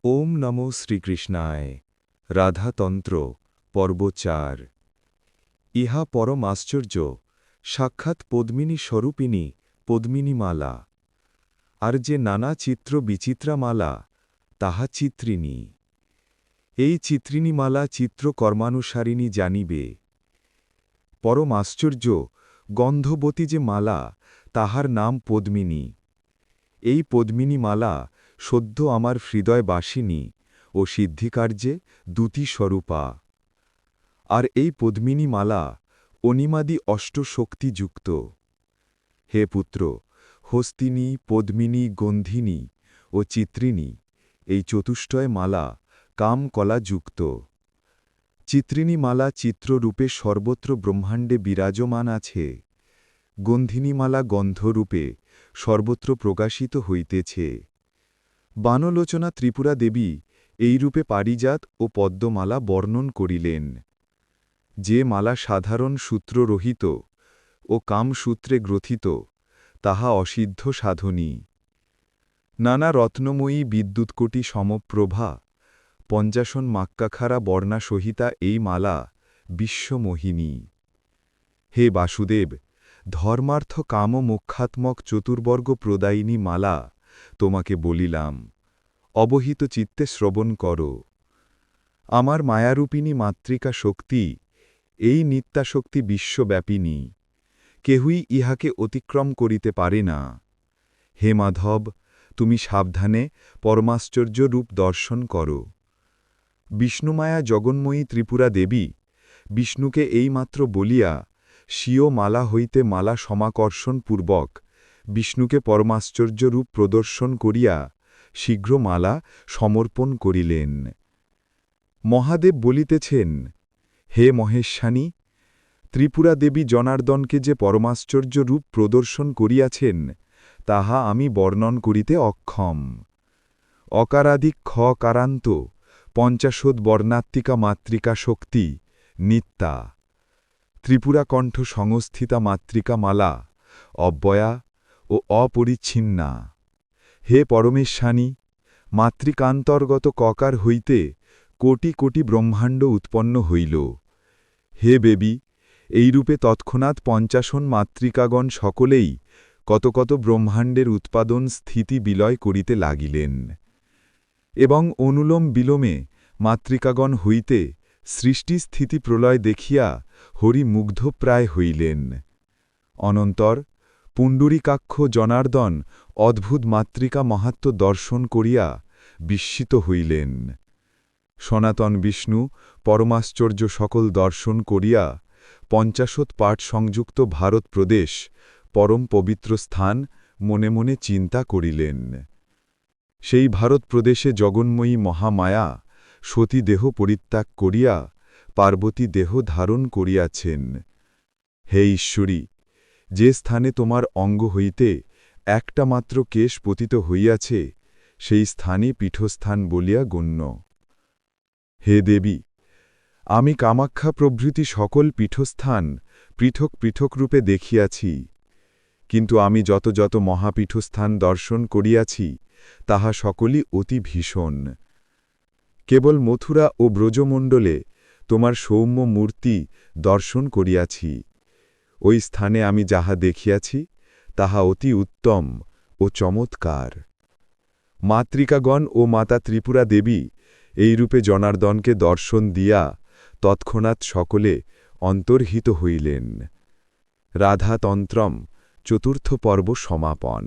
ওম নমো শ্রীকৃষ্ণায়। রাধাতন্ত্র পর্ব ৪। ইহা পরম আশ্চর্য, সাক্ষাৎ পদ্মিনী স্বরূপিণী পদ্মিনী মালা। আর যে নানা চিত্র বিচিত্রা মালা, তাহা চিত্রিণী। এই চিত্রিণী মালা চিত্র কর্মানুসারিণী জানিবে। পরম আশ্চর্য, গন্ধবতী যে মালা, তাহার নাম পদ্মিনী। এই পদ্মিনী মালা সদ্য আমার হৃদয় বাসিনী ও সিদ্ধিকার্যে দ্যুতি স্বরূপা। আর এই পদ্মিনী মালা অনিমাদি অষ্টশক্তিযুক্ত। হে পুত্র, হস্তিনী, পদ্মিনী, গন্ধিনী ও চিত্রিণী, এই চতুষ্টয় মালা কামকলাযুক্ত। চিত্রিণী মালা চিত্ররূপে সর্বত্র ব্রহ্মাণ্ডে বিরাজমান আছে। গন্ধিনী মালা গন্ধরূপে সর্বত্র প্রকাশিত হইতেছে। বানলোচনা ত্রিপুরা দেবী এইরূপে পারিজাত ও পদ্মমালা বর্ণন করিলেন। যে মালা সাধারণ সূত্ররহিত ও কামসূত্রে গ্রথিত, তাহা অসিদ্ধ সাধনী। নানা রত্নময়ী বিদ্যুৎকোটি সমপ্রভা, পঞ্চাশন মাক্কাখারা বর্ণাসহিতা এই মালা বিশ্বমোহিনী। হে বাসুদেব, ধর্মার্থ কাম মোক্ষাত্মক চতুর্বর্গ প্রদায়িনী মালা তোমাকে বলিলাম, অবহিত চিত্তে শ্রবণ কর। আমার মায়ারূপিণী মাতৃকা শক্তি, এই নিত্যাশক্তি বিশ্বব্যাপিনী, কেহই ইহাকে অতিক্রম করিতে পারে না। হে মাধব, তুমি সাবধানে পরমাশ্চর্য রূপ দর্শন কর। বিষ্ণুমায়া জগন্ময়ী ত্রিপুরা দেবী বিষ্ণুকে এইমাত্র বলিয়া স্বীয় মালা হইতে মালা সমাকর্ষণপূর্বক বিষ্ণুকে পরমাশ্চর্য রূপ প্রদর্শন করিয়া শীঘ্র মালা সমর্পণ করিলেন। মহাদেব বলিতেছেন, হে মহেশানী, ত্রিপুরা দেবী জনার্দনকে যে পরমাশ্চর্য রূপ প্রদর্শন করিয়াছেন, তাহা আমি বর্ণন করিতে অক্ষম। অকারাদিক খকারান্ত পঞ্চাশোদ বর্ণাত্মিকা মাতৃকা শক্তি নিত্যা, ত্রিপুরা কণ্ঠ সংস্থিতা মাতৃকা মালা অব্যয়া ও অপরিচ্ছিন্না। হে পরমেশ্বরী, মাতৃকান্তর্গত ককার হইতে কোটি কোটি ব্রহ্মাণ্ড উৎপন্ন হইল। হে বেবী, এইরূপে তৎক্ষণাৎ পঞ্চাশন মাতৃকাগণ সকলেই কত কত ব্রহ্মাণ্ডের উৎপাদন স্থিতি বিলয় করিতে লাগিলেন, এবং অনুলোম বিলোমে মাতৃকাগণ হইতে সৃষ্টি স্থিতি প্রলয় দেখিয়া হরি মুগ্ধপ্রায় হইলেন। অনন্তর পুণ্ডরীকাক্ষ জনার্দন অদ্ভুত মাতৃকা মাহাত্ম্য দর্শন করিয়া বিস্মিত হইলেন। সনাতন বিষ্ণু পরমাশ্চর্য সকল দর্শন করিয়া পঞ্চাশত পাঠ সংযুক্ত ভারত প্রদেশ পরম পবিত্র স্থান মনে মনে চিন্তা করিলেন। সেই ভারত প্রদেশে জগন্ময়ী মহামায়া সতী দেহ পরিত্যাগ করিয়া পার্বতী দেহ ধারণ করিয়াছেন। হে ঈশ্বরী, যে স্থানে তোমার অঙ্গ হইতে একটা মাত্র কেশ পতিত হইয়াছে, সেই স্থানে পীঠস্থান বলিয়া গণ্য। হে দেবী, আমি কামাখ্যা প্রভৃতি সকল পীঠস্থান পৃথক পৃথক রূপে দেখিয়াছি, কিন্তু আমি যত যত মহাপীঠস্থান দর্শন করিয়াছি, তাহা সকলই অতি ভীষণ। কেবল মথুরা ও ব্রজমণ্ডলে তোমার সৌম্য মূর্তি দর্শন করিয়াছি। ওই স্থানে আমি যাহা দেখিয়াছি, তাহা অতি উত্তম ও চমৎকার। মাতৃকাগণ ও মাতা ত্রিপুরা দেবী এইরূপে জনার্দনকে দর্শন দিয়া তৎক্ষণাৎ সকলে অন্তর্হিত হইলেন। রাধাতন্ত্রম চতুর্থ পর্ব সমাপন।